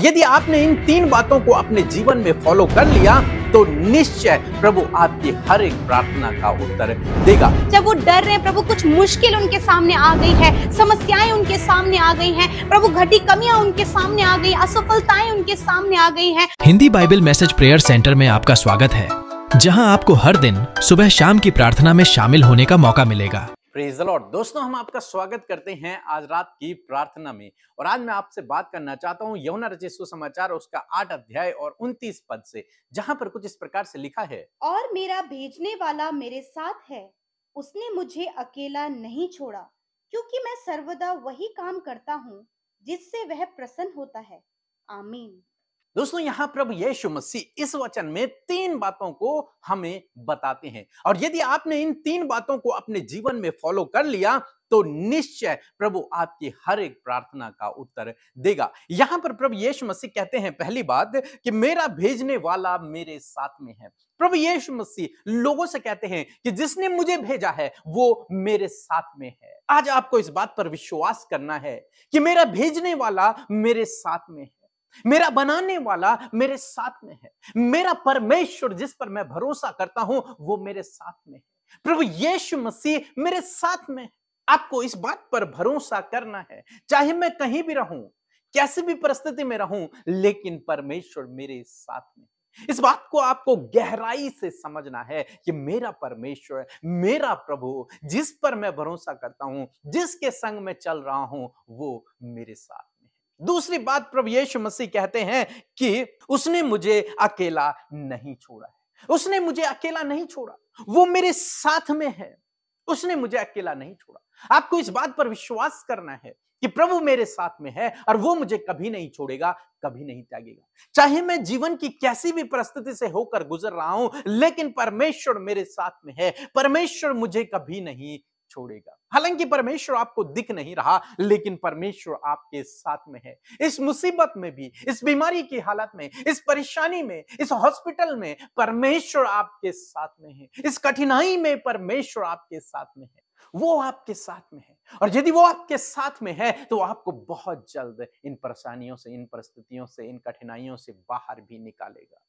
और यदि आपने इन 3 बातों को अपने जीवन में फॉलो कर लिया तो निश्चय प्रभु आपकी हर एक प्रार्थना का उत्तर देगा। जब वो डर रहे हैं प्रभु, कुछ मुश्किल उनके सामने आ गई है, समस्याएं उनके सामने आ गई हैं, प्रभु घटी कमियां उनके सामने आ गई, असफलताएं उनके सामने आ गई हैं। Hindi Bible message prayer centre में आपका स्वागत है, जहां आपको हर दिन सुबह शाम की प्रार्थना में शामिल होने का मौका मिलेगा। Praise the Lord. दोस्तों, हम आपका स्वागत करते हैं आज रात की प्रार्थना में। और आज मैं आपसे बात करना चाहता हूं यूहन्ना रचित सुसमाचार उसका 8 अध्याय और 29 पद से, जहां पर कुछ इस प्रकार से लिखा है, और मेरा भेजने वाला मेरे साथ है, उसने मुझे अकेला नहीं छोड़ा, क्योंकि मैं सर्वदा वही काम करता हूँ जिससे वह प्रसन्न होता है। आमीन। दोस्तों, यहां प्रभु यीशु मसीह इस वचन में 3 बातों को हमें बताते हैं। और यदि आपने इन 3 बातों को अपने जीवन में फॉलो कर लिया तो निश्चय प्रभु आपकी हर एक प्रार्थना का उत्तर देगा। यहां पर प्रभु यीशु मसीह कहते हैं, पहली बात कि मेरा भेजने वाला मेरे साथ में है। प्रभु यीशु मसीह लोगों से कहते हैं कि जिसने मुझे भेजा है वो मेरे साथ में है। आज आपको इस बात पर विश्वास करना है कि मेरा भेजने वाला मेरे साथ में है, मेरा बनाने वाला मेरे साथ में है, मेरा परमेश्वर जिस पर मैं भरोसा करता हूं वो मेरे साथ में है। प्रभु यीशु मसीह मेरे साथ में है। आपको इस बात पर भरोसा करना है, चाहे मैं कहीं भी रहूं, कैसी भी परिस्थिति में रहूं, लेकिन परमेश्वर मेरे साथ में है। इस बात को आपको गहराई से समझना है कि मेरा परमेश्वर, मेरा प्रभु जिस पर मैं भरोसा करता हूं, जिसके संग में चल रहा हूं, वो मेरे साथ में है। दूसरी बात प्रभु यीशु मसीह कहते हैं कि उसने मुझे अकेला नहीं छोड़ा है। उसने मुझे अकेला नहीं छोड़ा, वो मेरे साथ में है। उसने मुझे अकेला नहीं छोड़ा। आपको इस बात पर विश्वास करना है कि प्रभु मेरे साथ में है और वो मुझे कभी नहीं छोड़ेगा, कभी नहीं त्यागेगा। चाहे मैं जीवन की कैसी भी परिस्थिति से होकर गुजर रहा हूं, लेकिन परमेश्वर मेरे साथ में है। परमेश्वर मुझे कभी नहीं छोड़ेगा। हालांकि परमेश्वर आपको दिख नहीं रहा, लेकिन परमेश्वर आपके साथ में है। इस मुसीबत में भी, इस बीमारी की हालत में, इस परेशानी में, इस हॉस्पिटल में परमेश्वर आपके साथ में है। इस कठिनाई में परमेश्वर आपके साथ में है। वो आपके साथ में है। और यदि वो आपके साथ में है तो आपको बहुत जल्द इन परेशानियों से, इन परिस्थितियों से, इन कठिनाइयों से बाहर भी निकालेगा।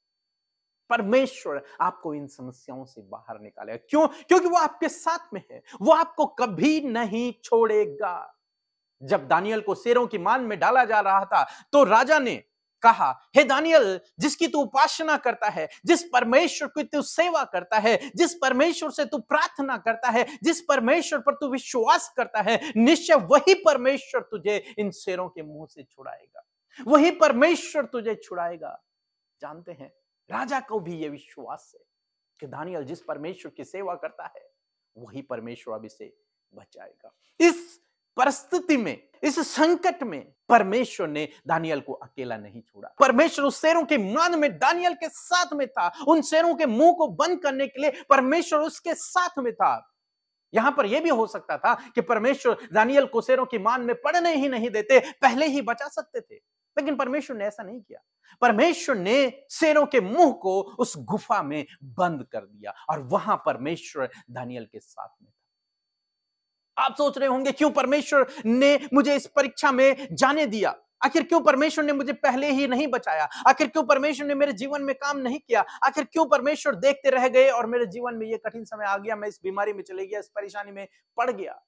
परमेश्वर आपको इन समस्याओं से बाहर निकालेगा। क्यों? क्योंकि वो आपके साथ में है। वो आपको कभी नहीं छोड़ेगा। जब दानियल को शेरों की मान में डाला जा रहा था तो राजा ने कहा, हे दानियल, जिसकी तू उपासना करता है, जिस परमेश्वर की तू सेवा करता है, जिस परमेश्वर से तू प्रार्थना करता है, जिस परमेश्वर पर तू विश्वास करता है, निश्चय वही परमेश्वर तुझे इन शेरों के मुंह से छुड़ाएगा। वही परमेश्वर तुझे छुड़ाएगा। जानते हैं, राजा को भी यह विश्वास है कि दानियल जिस परमेश्वर की सेवा करता है वही परमेश्वर अब इसे बचाएगा। इस परिस्थिति में, इस संकट में परमेश्वर ने दानियल को अकेला नहीं छोड़ा। परमेश्वर उस शेरों के मान में दानियल के साथ में था। उन शेरों के मुंह को बंद करने के लिए परमेश्वर उसके साथ में था। यहां पर यह भी हो सकता था कि परमेश्वर दानियल को शेरों की मान में पड़ने ही नहीं देते, पहले ही बचा सकते थे, लेकिन परमेश्वर ने ऐसा नहीं किया। परमेश्वर ने शेरों के मुंह को उस गुफा में बंद कर दिया और वहां परमेश्वर दानियल के साथ में था। आप सोच रहे होंगे, क्यों परमेश्वर ने मुझे इस परीक्षा में जाने दिया? आखिर क्यों परमेश्वर ने मुझे पहले ही नहीं बचाया? आखिर क्यों परमेश्वर ने मेरे जीवन में काम नहीं किया? आखिर क्यों परमेश्वर देखते रह गए और मेरे जीवन में यह कठिन समय आ गया, मैं इस बीमारी में चले गया, इस परेशानी में पड़ गया?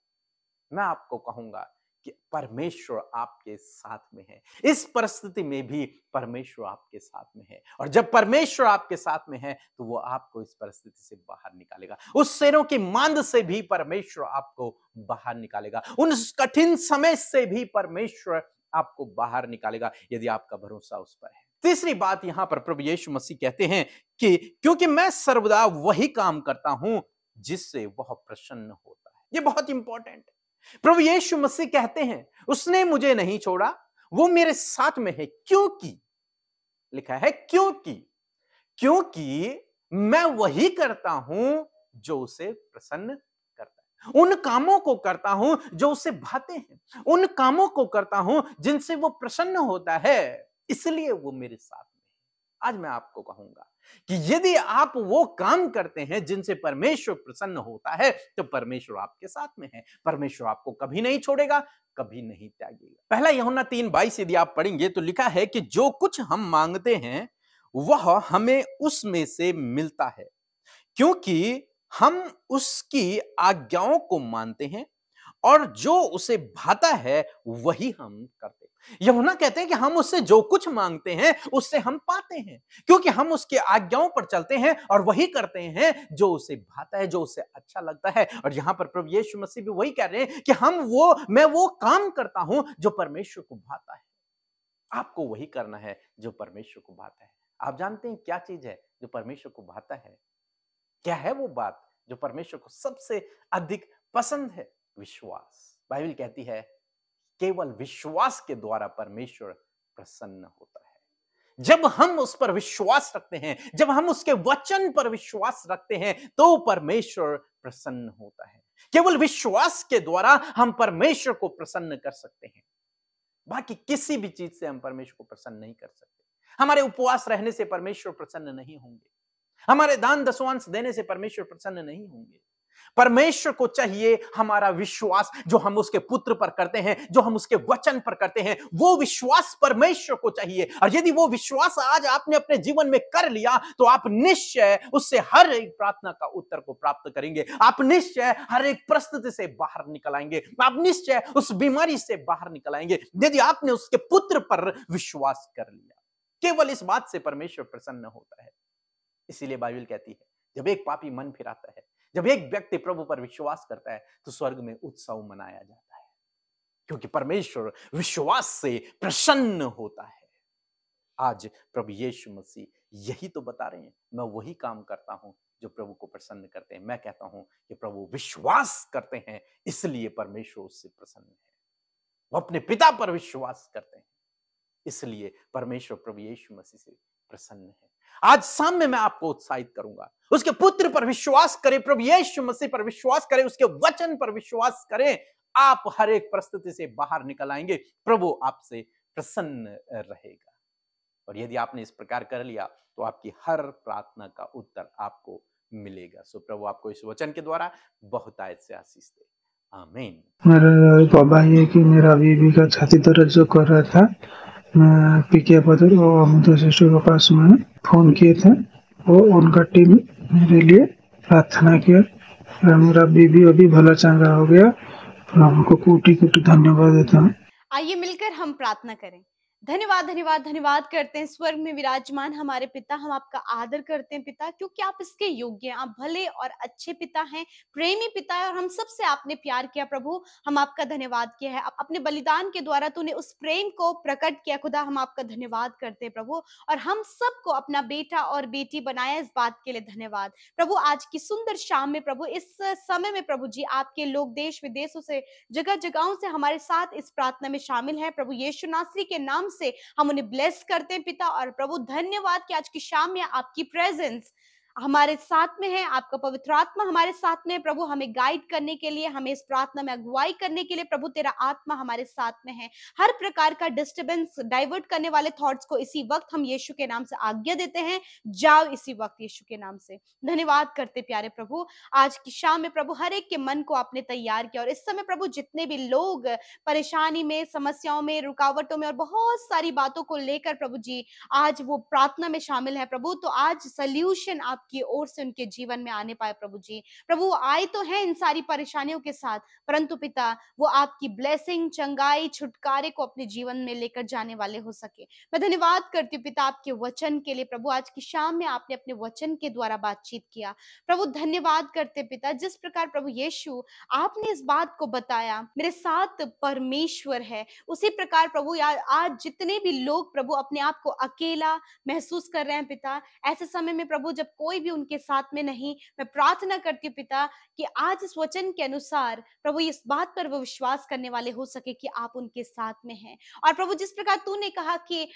मैं आपको कहूंगा कि परमेश्वर आपके साथ में है। इस परिस्थिति में भी परमेश्वर आपके साथ में है। और जब परमेश्वर आपके साथ में है तो वो आपको इस परिस्थिति से बाहर निकालेगा। उस शेरों की मांद से भी परमेश्वर आपको बाहर निकालेगा। उन कठिन समय से भी परमेश्वर आपको बाहर निकालेगा, यदि आपका भरोसा उस पर है। तीसरी बात यहां पर प्रभु यीशु मसीह कहते हैं कि क्योंकि मैं सर्वदा वही काम करता हूं जिससे वह प्रसन्न होता है। यह बहुत इंपॉर्टेंट है। प्रभु यीशु मसीह कहते हैं, उसने मुझे नहीं छोड़ा, वो मेरे साथ में है। क्योंकि लिखा है क्योंकि मैं वही करता हूं जो उसे प्रसन्न करता है। उन कामों को करता हूं जो उसे भाते हैं, उन कामों को करता हूं जिनसे वो प्रसन्न होता है, इसलिए वो मेरे साथ में है। आज मैं आपको कहूंगा कि यदि आप वो काम करते हैं जिनसे परमेश्वर प्रसन्न होता है, तो परमेश्वर आपके साथ में है। परमेश्वर आपको कभी नहीं छोड़ेगा, कभी नहीं त्यागेगा। पहला यूहन्ना 3:22 यदि आप पढ़ेंगे तो लिखा है कि जो कुछ हम मांगते हैं वह हमें उसमें से मिलता है, क्योंकि हम उसकी आज्ञाओं को मानते हैं और जो उसे भाता है वही हम करते हैं। यूहन्ना कहते हैं कि हम उससे जो कुछ मांगते हैं उससे हम पाते हैं, क्योंकि हम उसके आज्ञाओं पर चलते हैं और वही करते हैं जो उसे भाता है, जो उसे अच्छा लगता है। और यहां पर प्रभु यीशु मसीह भी वही कह रहे हैं कि मैं वो काम करता हूं जो परमेश्वर को भाता है। आपको वही करना है जो परमेश्वर को भाता है। आप जानते हैं क्या चीज है जो परमेश्वर को भाता है? क्या है वो बात जो परमेश्वर को सबसे अधिक पसंद है? विश्वास। बाइबल कहती है केवल विश्वास के द्वारा परमेश्वर प्रसन्न होता है। जब हम उस पर विश्वास रखते हैं, जब हम उसके वचन पर विश्वास रखते हैं, तो परमेश्वर प्रसन्न होता है। केवल विश्वास के द्वारा हम परमेश्वर को प्रसन्न कर सकते हैं। बाकी किसी भी चीज से हम परमेश्वर को प्रसन्न नहीं कर सकते। हमारे उपवास रहने से परमेश्वर प्रसन्न नहीं होंगे, हमारे दान दशवांश देने से परमेश्वर प्रसन्न नहीं होंगे। परमेश्वर को चाहिए हमारा विश्वास, जो हम उसके पुत्र पर करते हैं, जो हम उसके वचन पर करते हैं, वो विश्वास परमेश्वर को चाहिए। और यदि वो विश्वास आज आपने अपने जीवन में कर लिया, तो आप निश्चय उससे हर एक प्रार्थना का उत्तर को प्राप्त करेंगे। आप निश्चय हर एक परिस्थिति से बाहर निकल आएंगे। आप निश्चय उस बीमारी से बाहर निकल आएंगे, यदि आपने उसके पुत्र पर विश्वास कर लिया। केवल इस बात से परमेश्वर प्रसन्न होता है। इसीलिए बाइबल कहती है जब एक पापी मन फिराता है, जब एक व्यक्ति प्रभु पर विश्वास करता है, तो स्वर्ग में उत्सव मनाया जाता है, क्योंकि परमेश्वर विश्वास से प्रसन्न होता है। आज प्रभु यीशु मसीह यही तो बता रहे हैं, मैं वही काम करता हूं जो प्रभु को प्रसन्न करते हैं। मैं कहता हूं कि प्रभु विश्वास करते हैं, इसलिए परमेश्वर उससे प्रसन्न है। वो अपने पिता पर विश्वास करते हैं, इसलिए परमेश्वर प्रभु यीशु मसीह से प्रसन्न है। आज शाम में मैं आपको उत्साहित करूंगा, उसके पुत्र पर विश्वास करें, प्रभु यीशु मसीह पर विश्वास करें, उसके वचन पर विश्वास करें। आप हर एक परिस्थिति से बाहर निकल आएंगे, प्रभु आपसे प्रसन्न रहेगा। और यदि आपने इस प्रकार कर लिया, तो आपकी हर प्रार्थना का उत्तर आपको मिलेगा। सो प्रभु आपको इस वचन के द्वारा बहुतायत से आशीष दे। आमीन। मेरा तबाही है कि मेरा बीबी का छाती दर्द जो कर रहा था, मैं पीके पदर और अमित श्रेष्ठ के पास मैंने फोन किए थे, वो उनका टीम मेरे लिए प्रार्थना किया और मेरा बीबी अभी भला चंगा हो गया। प्रभु को कोटि कोटि धन्यवाद देता हूँ। आइए मिलकर हम प्रार्थना करें। धन्यवाद धन्यवाद धन्यवाद करते हैं स्वर्ग में विराजमान हमारे पिता, हम आपका आदर करते हैं पिता, क्योंकि आप इसके योग्य हैं। आप भले और अच्छे पिता हैं, प्रेमी पिता है, और हम सबसे आपने प्यार किया प्रभु। हम आपका धन्यवाद किया है, अपने बलिदान के द्वारा तूने उस प्रेम को प्रकट किया खुदा। हम आपका धन्यवाद करते हैं प्रभु, और हम सबको अपना बेटा और बेटी बनाया, इस बात के लिए धन्यवाद प्रभु। आज की सुंदर शाम में प्रभु, इस समय में प्रभु जी आपके लोग देश विदेशों से, जगह जगहों से हमारे साथ इस प्रार्थना में शामिल है प्रभु। यीशु नासरी के नाम से हम उन्हें ब्लेस करते हैं पिता। और प्रभु धन्यवाद कि आज की शाम में आपकी प्रेजेंस हमारे साथ में है, आपका पवित्र आत्मा हमारे साथ में है प्रभु, हमें गाइड करने के लिए, हमें इस प्रार्थना में अगुवाई करने के लिए प्रभु तेरा आत्मा हमारे साथ में है। हर प्रकार का डिस्टर्बेंस, डाइवर्ट करने वाले थॉट्स को इसी वक्त हम यीशु के नाम से आज्ञा देते हैं, जाओ इसी वक्त यीशु के नाम से। धन्यवाद करते प्यारे प्रभु, आज की शाम में प्रभु हर एक के मन को आपने तैयार किया। और इस समय प्रभु जितने भी लोग परेशानी में, समस्याओं में, रुकावटों में और बहुत सारी बातों को लेकर प्रभु जी आज वो प्रार्थना में शामिल है प्रभु, तो आज सल्यूशन आप की ओर से उनके जीवन में आने पाए प्रभु जी। प्रभु आए तो है इन सारी परेशानियों के साथ, परंतु पिता वो आपकी ब्लेसिंग, चंगाई, छुटकारे को अपने जीवन में लेकर जाने वाले हो सके। मैं धन्यवाद करती हूँ पिता आपके वचन के लिए प्रभु। आज की शाम में आपने अपने वचन के द्वारा बातचीत किया प्रभु, धन्यवाद करते पिता। जिस प्रकार प्रभु यीशु आपने इस बात को बताया मेरे साथ परमेश्वर है, उसी प्रकार प्रभु आज जितने भी लोग प्रभु अपने आप को अकेला महसूस कर रहे हैं पिता, ऐसे समय में प्रभु जब कोई कोई भी उनके साथ में नहीं। मैं प्रार्थना करती हूँ पिता कि आज इस वचन के अनुसार प्रभु इस बात पर वो विश्वास करने वाले हो सके कि आप उनके साथ में हैं। और प्रभु जिस प्रकार तूने कहा कि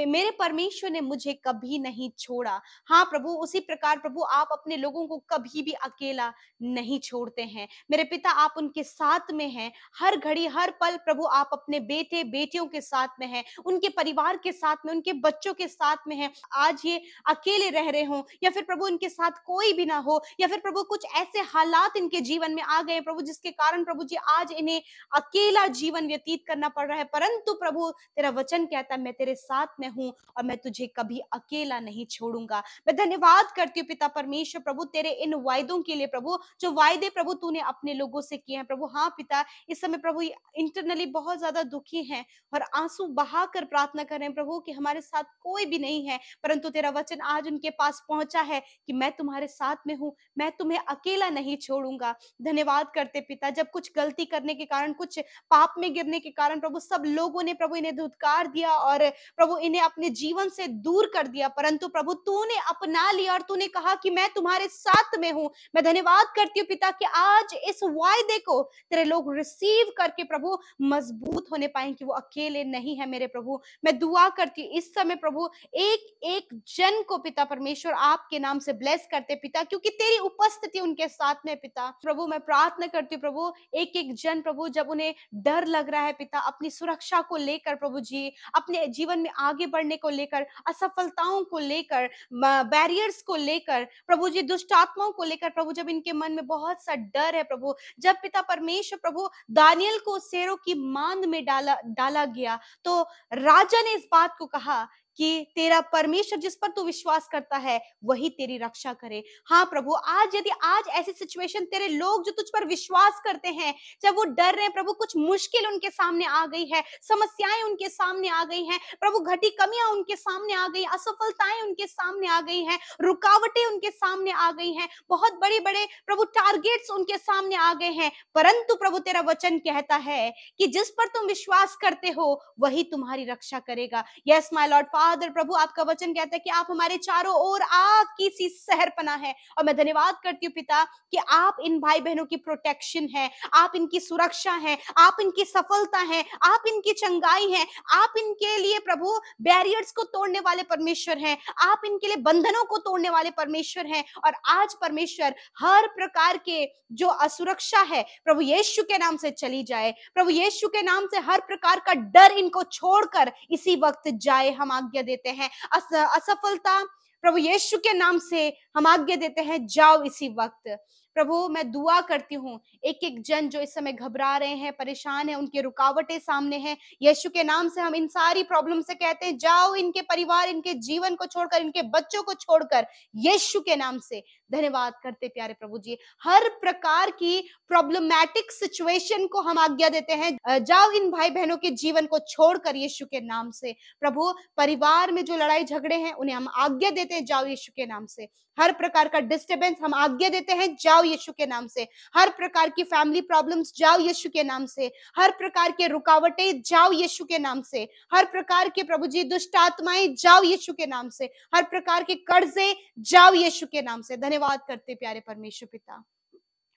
मेरे परमेश्वर ने मुझे कभी नहीं छोड़ा, हाँ प्रभु उसी प्रकार प्रभु आप अपने लोगों को कभी भी अकेला नहीं छोड़ते हैं। मेरे पिता आप उनके साथ में हैं, हर घड़ी हर पल प्रभु आप अपने बेटे बेटियों के साथ में हैं, उनके परिवार के साथ में, उनके बच्चों के साथ में हैं। आज ये अकेले रह रहे हो या फिर प्रभु इनके साथ कोई भी ना हो, या फिर प्रभु कुछ ऐसे हालात इनके जीवन में आ गए प्रभु जिसके कारण प्रभु जी आज इन्हें अकेला जीवन व्यतीत करना पड़ रहा है, परंतु प्रभु तेरा वचन कहता है मैं तेरे साथ में हूं और मैं तुझे कभी अकेला नहीं छोड़ूंगा। मैं धन्यवाद करती हूँ पिता परमेश्वर प्रभु तेरे इन वायदों के लिए प्रभु, जो वायदे प्रभु तूने अपने लोगों से किए हैं प्रभु। हाँ पिता इस समय प्रभु इंटरनली बहुत ज्यादा दुखी हैं और आंसू बहाकर प्रार्थना कर रहे हैं प्रभु कि हमारे साथ कोई भी नहीं है, परंतु तेरा वचन आज उनके पास पहुंचा है कि मैं तुम्हारे साथ में हूं, मैं तुम्हें अकेला नहीं छोड़ूंगा। धन्यवाद करते पिता, जब कुछ गलती करने के कारण, कुछ पाप में गिरने के कारण प्रभु सब लोगों ने प्रभु इन्हें धुतकार दिया और प्रभु इन्हें अपने जीवन से दूर कर दिया, परंतु प्रभु तूने अपना लिया और तूने कहा कि मैं तुम्हारे साथ में हूं। मैं धन्यवाद करती हूँ पिता कि आज इस वायदे को तेरे लोग रिसीव करके प्रभु मजबूत होने पाए कि वो अकेले नहीं है। मेरे प्रभु मैं दुआ करती हूँ इस समय प्रभु एक एक जन को पिता परमेश्वर आपके नाम से ब्लेस करते पिता, क्योंकि तेरी उपस्थिति उनके साथ में पिता। प्रभु मैं प्रार्थना करती हूँ प्रभु एक एक जन प्रभु जब उन्हें डर लग रहा है पिता अपनी सुरक्षा को लेकर प्रभु जी, अपने जीवन में आगे बढ़ने को लेकर, असफलताओं को लेकर, बैरियर्स को लेकर प्रभु जी, दुष्ट आत्माओं को लेकर प्रभु, जब इनके मन में बहुत सा डर है प्रभु, जब पिता परमेश्वर प्रभु दानियल को शेरों की मांद में डाला गया तो राजा ने इस बात को कहा कि तेरा परमेश्वर जिस पर तू विश्वास करता है वही तेरी रक्षा करे। हाँ प्रभु आज यदि आज ऐसी सिचुएशन तेरे लोग जो तुझ पर विश्वास करते हैं जब वो डर रहे हैं प्रभु, कुछ मुश्किल उनके सामने आ गई है, समस्याएं उनके सामने आ गई हैं प्रभु, घटी कमियां उनके सामने आ गई, असफलताएं उनके सामने आ गई हैं, रुकावटें उनके सामने आ गई हैं, बहुत बड़े बड़े प्रभु टारगेट्स उनके सामने आ गए हैं, परंतु प्रभु तेरा वचन कहता है कि जिस पर तुम विश्वास करते हो वही तुम्हारी रक्षा करेगा। यस माय लॉर्ड फादर प्रभु आपका वचन कहता है कि आप हमारे चारों ओर आग की सी सहरपना है, और मैं धन्यवाद करती हूँ पिता कि आप इन भाई बहनों की प्रोटेक्शन है, आप इनकी सुरक्षा है, आप इनकी सफलता है, आप इनकी चंगाई है, आप इनके लिए प्रभु बैरियर्स को तोड़ने वाले परमेश्वर हैं, आप इनके लिए बंधनों को तोड़ने वाले परमेश्वर हैं। और आज परमेश्वर हर प्रकार के जो असुरक्षा है प्रभु यीशु के नाम से चली जाए, प्रभु यीशु के नाम से हर प्रकार का डर इनको छोड़कर इसी वक्त जाए, हम आज्ञा देते हैं। असफलता प्रभु यीशु के नाम से हम आज्ञा देते हैं, जाओ इसी वक्त। प्रभु मैं दुआ करती हूँ एक एक जन जो इस समय घबरा रहे हैं, परेशान है, उनके रुकावटें सामने हैं, यीशु के नाम से हम इन सारी प्रॉब्लम से कहते हैं जाओ, इनके परिवार, इनके जीवन को छोड़कर, इनके बच्चों को छोड़कर, यीशु के नाम से। धन्यवाद करते प्यारे प्रभु जी, हर प्रकार की प्रॉब्लमैटिक सिचुएशन को हम आज्ञा देते हैं, जाओ इन भाई बहनों के जीवन को छोड़कर यीशु के नाम से। प्रभु परिवार में जो लड़ाई झगड़े हैं उन्हें हम आज्ञा देते हैं, जाओ यीशु के नाम से। हर प्रकार का डिस्टर्बेंस हम आज्ञा देते हैं, जाओ यीशु के नाम से। हर प्रकार की फैमिली प्रॉब्लम्स जाओ यीशु के नाम से। हर प्रकार के रुकावटें जाओ यीशु के नाम से। हर प्रकार के प्रभु जी दुष्ट आत्माएं जाओ यीशु के नाम से। हर प्रकार के कर्जे जाओ यीशु के नाम से। धन्यवाद करते प्यारे परमेश्वर पिता।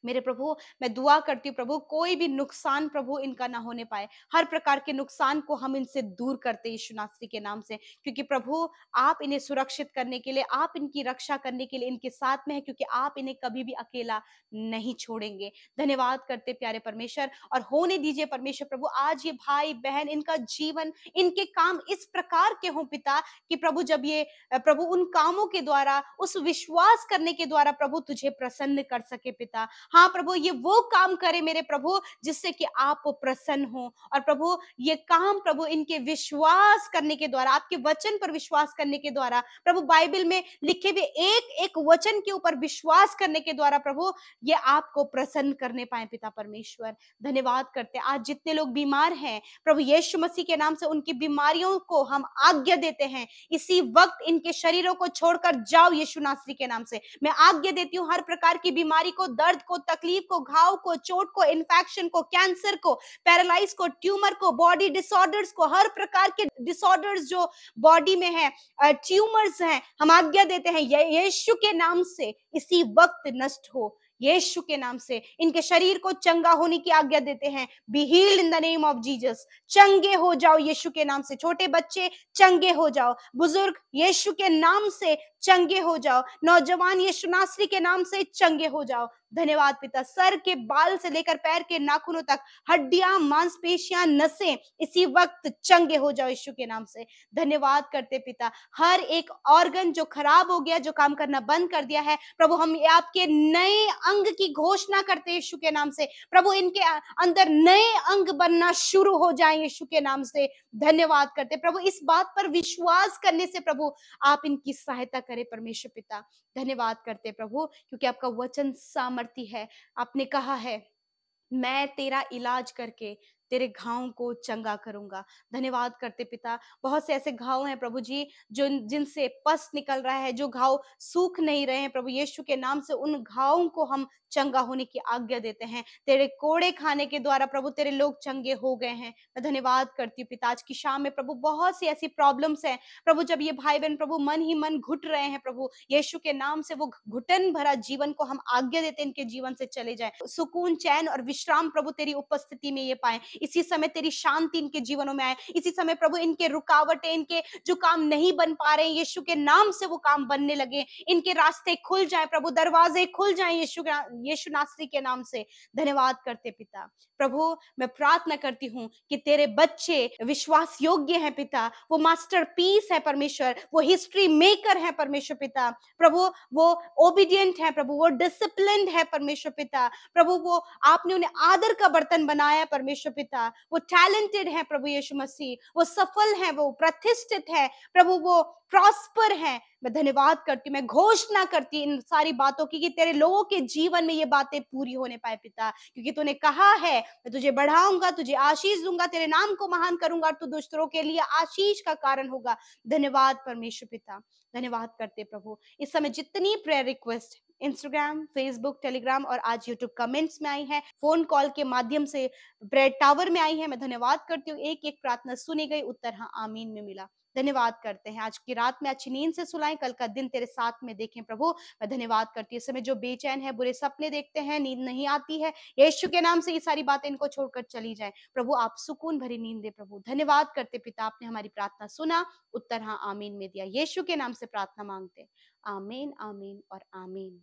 मेरे प्रभु मैं दुआ करती हूँ प्रभु कोई भी नुकसान प्रभु इनका ना होने पाए, हर प्रकार के नुकसान को हम इनसे दूर करते यीशु नासरी के नाम से, क्योंकि प्रभु आप इन्हें सुरक्षित करने के लिए, आप इनकी रक्षा करने के लिए इनके साथ में है, क्योंकि आप इन्हें कभी भी अकेला नहीं छोड़ेंगे। धन्यवाद करते प्यारे परमेश्वर, और होने दीजिए परमेश्वर प्रभु आज ये भाई बहन, इनका जीवन, इनके काम इस प्रकार के हों पिता कि प्रभु जब ये प्रभु उन कामों के द्वारा, उस विश्वास करने के द्वारा प्रभु तुझे प्रसन्न कर सके पिता। हाँ प्रभु ये वो काम करे मेरे प्रभु जिससे कि आप प्रसन्न हो, और प्रभु ये काम प्रभु इनके विश्वास करने के द्वारा, आपके वचन पर विश्वास करने के द्वारा, प्रभु बाइबल में लिखे हुए एक एक वचन के ऊपर विश्वास करने के द्वारा प्रभु ये आपको प्रसन्न करने पाए पिता परमेश्वर। धन्यवाद करते आज जितने लोग बीमार हैं प्रभु यीशु मसीह के नाम से उनकी बीमारियों को हम आज्ञा देते हैं, इसी वक्त इनके शरीरों को छोड़कर जाओ यीशु नासरी के नाम से। मैं आज्ञा देती हूँ हर प्रकार की बीमारी को, दर्द को तकलीफ को, घाव को, चोट को, इन्फेक्शन को, कैंसर को, पैरालाइज को, ट्यूमर को, बॉडी डिसऑर्डर्स को, हर प्रकार के डिसऑर्डर्स जो बॉडी में है, ट्यूमर्स हैं, हम आज्ञा देते हैं यीशु के नाम से इसी वक्त नष्ट हो। यीशु के नाम से इनके शरीर को चंगा होने की आज्ञा देते हैं। Be healed in the name of Jesus. चंगे हो जाओ यीशु के नाम से। छोटे बच्चे चंगे हो जाओ, बुजुर्ग यीशु के नाम से चंगे हो जाओ, नौजवान यीशु नासरी के नाम से चंगे हो जाओ। धन्यवाद पिता, सर के बाल से लेकर पैर के नाखूनों तक, हड्डियां, मांसपेशियां, नसें इसी वक्त चंगे हो जाओ यीशु के नाम से। धन्यवाद करते पिता, हर एक ऑर्गन जो खराब हो गया, जो काम करना बंद कर दिया है, प्रभु हम आपके नए अंग की घोषणा करते यीशु के नाम से। प्रभु इनके अंदर नए अंग बनना शुरू हो जाए यीशु के नाम से। धन्यवाद करते प्रभु, इस बात पर विश्वास करने से प्रभु आप इनकी सहायता करें परमेश्वर पिता। धन्यवाद करते प्रभु, क्योंकि आपका वचन सामर्थी है। आपने कहा है मैं तेरा इलाज करके तेरे घावों को चंगा करूंगा। धन्यवाद करते पिता, बहुत से ऐसे घाव हैं प्रभु जी जो जिनसे पस निकल रहा है, जो घाव सूख नहीं रहे हैं प्रभु यीशु के नाम से, उन घावों को हम चंगा होने की आज्ञा देते हैं। तेरे कोड़े खाने के द्वारा प्रभु तेरे लोग चंगे हो गए हैं। मैं धन्यवाद करती हूँ पिता, आज की शाम में प्रभु बहुत सी ऐसी प्रॉब्लम्स हैं प्रभु, जब ये भाई बहन प्रभु मन ही मन घुट रहे हैं प्रभु यीशु के नाम से, वो घुटन भरा जीवन को हम आज्ञा देते हैं इनके जीवन से चले जाए। सुकून, चैन और विश्राम प्रभु तेरी उपस्थिति में ये पाए। इसी समय तेरी शांति इनके जीवनों में आए। इसी समय प्रभु इनके रुकावटें, इनके जो काम नहीं बन पा रहे हैं यीशु के नाम से वो काम बनने लगे। इनके रास्ते खुल जाए प्रभु, दरवाजे खुल जाए यीशु नासरी के नाम से। धन्यवाद करते पिता। प्रभु मैं प्रार्थना करती हूँ कि तेरे बच्चे विश्वास योग्य हैं पिता, वो मास्टरपीस है परमेश्वर, वो हिस्ट्री मेकर है परमेश्वर पिता। प्रभु वो ओबीडियंट है प्रभु, वो डिसिप्लिन्ड है परमेश्वर पिता। प्रभु वो आपने उन्हें आदर का बर्तन बनाया परमेश्वर पिता। वो टैलेंटेड है प्रभु यीशु मसीह, वो सफल है, वो प्रतिष्ठित है प्रभु, वो प्रॉस्पर है। मैं धन्यवाद करती हूँ, मैं घोषणा करती इन सारी बातों की कि तेरे लोगों के जीवन में ये बातें पूरी होने पाए पिता, क्योंकि तूने कहा है मैं तुझे बढ़ाऊंगा, तुझे आशीष दूंगा, तेरे नाम को महान करूंगा और तू दूसरों के लिए आशीष का कारण होगा। धन्यवाद परमेश्वर पिता, धन्यवाद करते प्रभु। इस समय जितनी prayer request Instagram, Facebook, Telegram और आज यूट्यूब कमेंट्स में आई है, फोन कॉल के माध्यम से प्रेयर टावर में आई है, मैं धन्यवाद करती हूँ। एक एक प्रार्थना सुनी गई, उत्तर हाँ आमीन में मिला। धन्यवाद करते हैं, आज की रात में अच्छी नींद से सुलाएं, कल का दिन तेरे साथ में देखें प्रभु। मैं धन्यवाद करती हूँ। इस समय जो बेचैन है, बुरे सपने देखते हैं, नींद नहीं आती है, यीशु के नाम से ये सारी बातें इनको छोड़कर चली जाए प्रभु। आप सुकून भरी नींद दे प्रभु। धन्यवाद करते पिता, आपने हमारी प्रार्थना सुना, उत्तर हाँ आमीन में दिया। यीशु के नाम से प्रार्थना मांगते, आमीन, आमीन और आमीन।